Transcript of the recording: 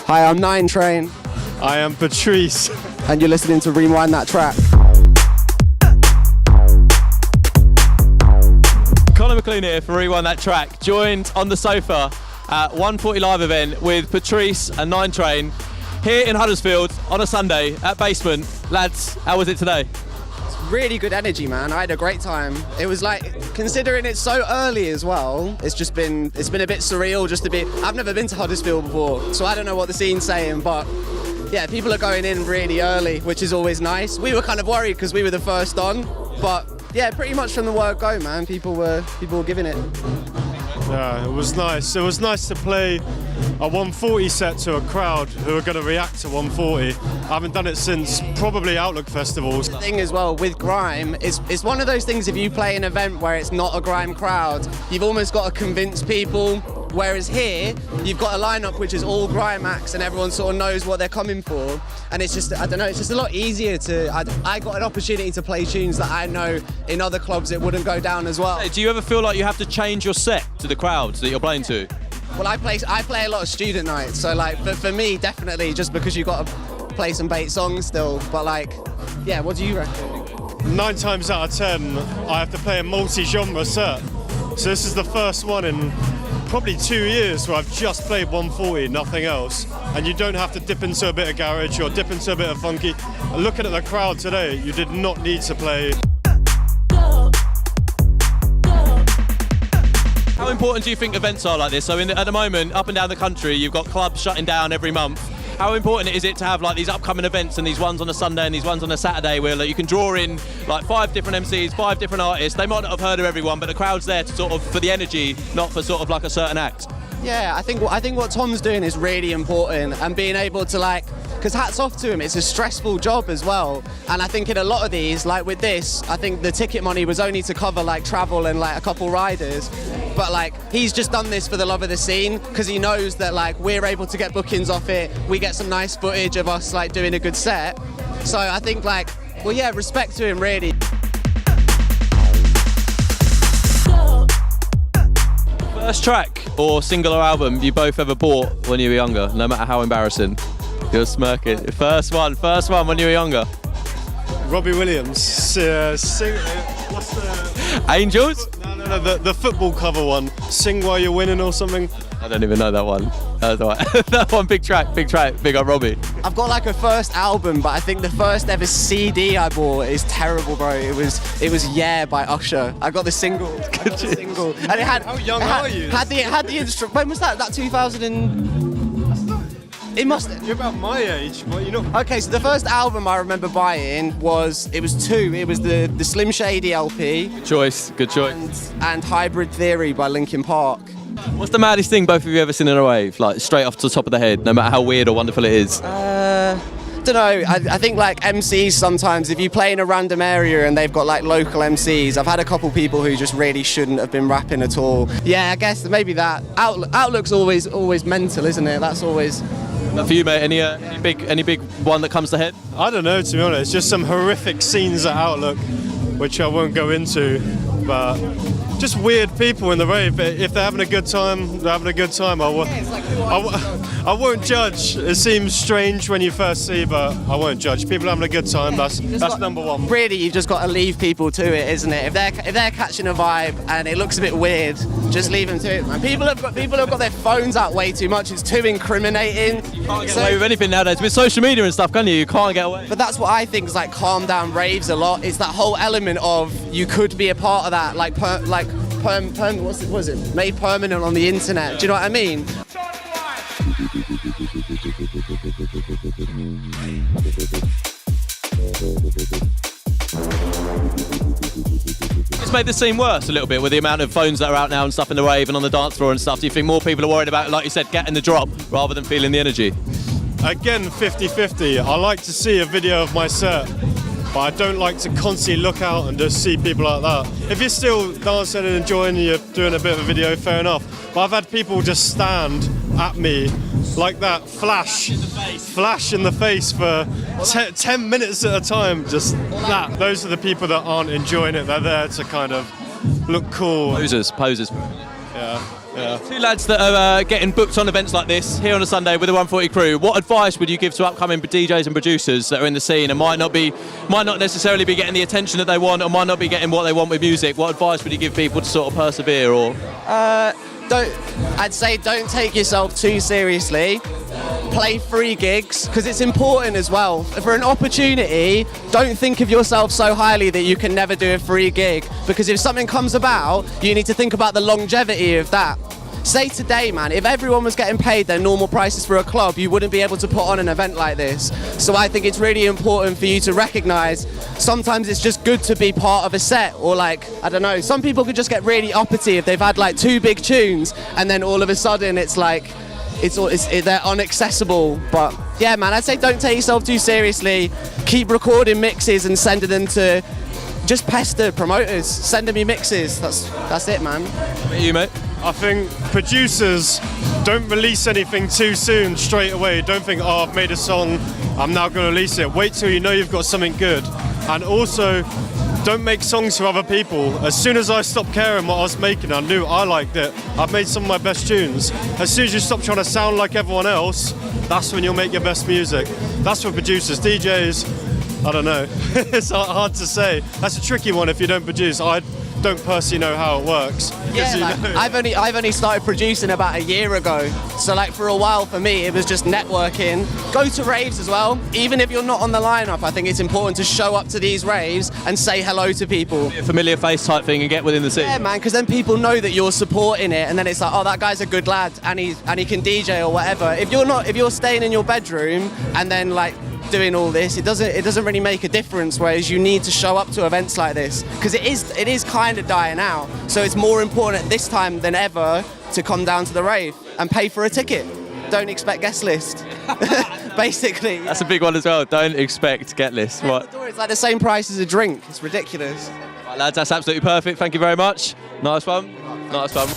Hi, I'm 9Trane. I am Patrice. And you're listening to Rewind That Track. McLoone here for Rewind That Track, joined on the sofa at 140 Live event with Patrice and 9Trane here in Huddersfield on a Sunday at BASSment. Lads, how was it today? Really good energy, man. I had a great time. It was like, considering it's so early as well, it's been a bit surreal, just a bit. I've never been to Huddersfield before, so I don't know what the scene's saying, but yeah, people are going in really early, which is always nice. We were kind of worried because we were the first on, but yeah, pretty much from the word go, man. People were giving it. Yeah, it was nice. It was nice to play a 140 set to a crowd who are going to react to 140. I haven't done it since probably Outlook festivals. The thing as well with grime, it's one of those things, if you play an event where it's not a grime crowd, you've almost got to convince people. Whereas here, you've got a lineup which is all grime acts and everyone sort of knows what they're coming for. And it's just, I don't know, it's just a lot easier to, I got an opportunity to play tunes that I know in other clubs it wouldn't go down as well. Do you ever feel like you have to change your set to the crowds that you're playing to? Well, I play a lot of student nights, so like, for me, definitely, just because you've got to play some bait songs still. But like, yeah, what do you reckon? 9 times out of 10, I have to play a multi-genre set. So this is the first one in probably 2 years where I've just played 140, nothing else. And you don't have to dip into a bit of garage or dip into a bit of funky. Looking at the crowd today, you did not need to play. How important do you think events are like this? So at the moment, up and down the country, you've got clubs shutting down every month. How important is it to have like these upcoming events and these ones on a Sunday and these ones on a Saturday where like, you can draw in like 5 different MCs, 5 different artists? They might not have heard of everyone, but the crowd's there to sort of for the energy, not for sort of like a certain act. Yeah, I think what Tom's doing is really important, and being able to like, because hats off to him, it's a stressful job as well. And I think in a lot of these, like with this, I think the ticket money was only to cover like travel and like a couple riders. But like, he's just done this for the love of the scene, because he knows that like we're able to get bookings off it. We get some nice footage of us like doing a good set. So I think like, well, yeah, respect to him really. First track or single or album you both ever bought when you were younger, no matter how embarrassing? You're smirking. First one when you were younger. Robbie Williams, what's the... Angels? No, the football cover one. Sing While You're Winning or something. I don't even know that one. That one, big track, big up Robbie. I've got like a first album, but I think the first ever CD I bought is terrible, bro. It was Yeah by Usher. I got the single. And it had. How young are you? Had the instrument. When was that? That 2000 and. It must. You're about my age. Well, you know. Okay, so the first album I remember buying was 2. It was the Slim Shady LP. Good choice. And Hybrid Theory by Linkin Park. What's the maddest thing both of you ever seen in a rave? Like straight off the top of the head, no matter how weird or wonderful it is. Don't know. I think like MCs sometimes, if you play in a random area and they've got like local MCs, I've had a couple people who just really shouldn't have been rapping at all. Yeah, I guess maybe that. Outlook's always mental, isn't it? That's always. For you, mate, any big one that comes to head? I don't know, to be honest. Just some horrific scenes at Outlook, which I won't go into, but just weird people in the rave. If they're having a good time, they're having a good time. I won't judge. It seems strange when you first see, but I won't judge. People having a good time, that's number one. Really, you've just got to leave people to it, isn't it? If they're catching a vibe and it looks a bit weird, just leave them to it, man. People have got their phones out way too much. It's too incriminating. You can't get away with anything nowadays. With social media and stuff, can you? You can't get away. But that's what I think is like calm down raves a lot. It's that whole element of you could be a part of that, what's it? Made permanent on the internet. Yeah. Do you know what I mean? It's made the scene worse a little bit with the amount of phones that are out now and stuff in the rave and on the dance floor and stuff. Do you think more people are worried about, like you said, getting the drop rather than feeling the energy? Again, 50-50. I like to see a video of my set, but I don't like to constantly look out and just see people like that. If you're still dancing and enjoying, you're doing a bit of a video, fair enough. But I've had people just stand at me like that, flash in the face for 10 minutes at a time, just that. Those are the people that aren't enjoying it. They're there to kind of look cool. Posers. Yeah. Yeah. Two lads that are getting booked on events like this here on a Sunday with the 140 crew. What advice would you give to upcoming DJs and producers that are in the scene and might not necessarily be getting the attention that they want, or might not be getting what they want with music? What advice would you give people to sort of persevere? Or I'd say don't take yourself too seriously. Play free gigs, because it's important as well. For an opportunity, don't think of yourself so highly that you can never do a free gig, because if something comes about, you need to think about the longevity of that. Say today, man, if everyone was getting paid their normal prices for a club, you wouldn't be able to put on an event like this. So I think it's really important for you to recognise sometimes it's just good to be part of a set, or like, I don't know, some people could just get really uppity if they've had like 2 big tunes and then all of a sudden it's like, they're inaccessible. But yeah, man, I'd say don't take yourself too seriously. Keep recording mixes and sending them to, just pester promoters. Send them your mixes. That's it, man. What about you, mate? I think producers don't release anything too soon, straight away. Don't think, oh, I've made a song, I'm now going to release it. Wait till you know you've got something good. And also, don't make songs for other people. As soon as I stopped caring what I was making, I knew I liked it. I've made some of my best tunes. As soon as you stop trying to sound like everyone else, that's when you'll make your best music. That's for producers. DJs, I don't know. It's hard to say. That's a tricky one if you don't produce. I don't personally know how it works. Yeah, like, I've only started producing about a year ago. So like for a while for me, it was just networking. Go to raves as well. Even if you're not on the lineup, I think it's important to show up to these raves and say hello to people. Be a familiar face type thing and get within the scene. Yeah, man, because then people know that you're supporting it, and then it's like, oh, that guy's a good lad, and he can DJ or whatever. If you're staying in your bedroom and then like doing all this, it doesn't really make a difference. Whereas you need to show up to events like this, because it is kind of dying out. So it's more important at this time than ever to come down to the rave and pay for a ticket. Don't expect guest list. Basically. That's a big one as well. Don't expect get list. What? It's like the same price as a drink. It's ridiculous. Right, lads, that's absolutely perfect. Thank you very much. Nice one. Nice one.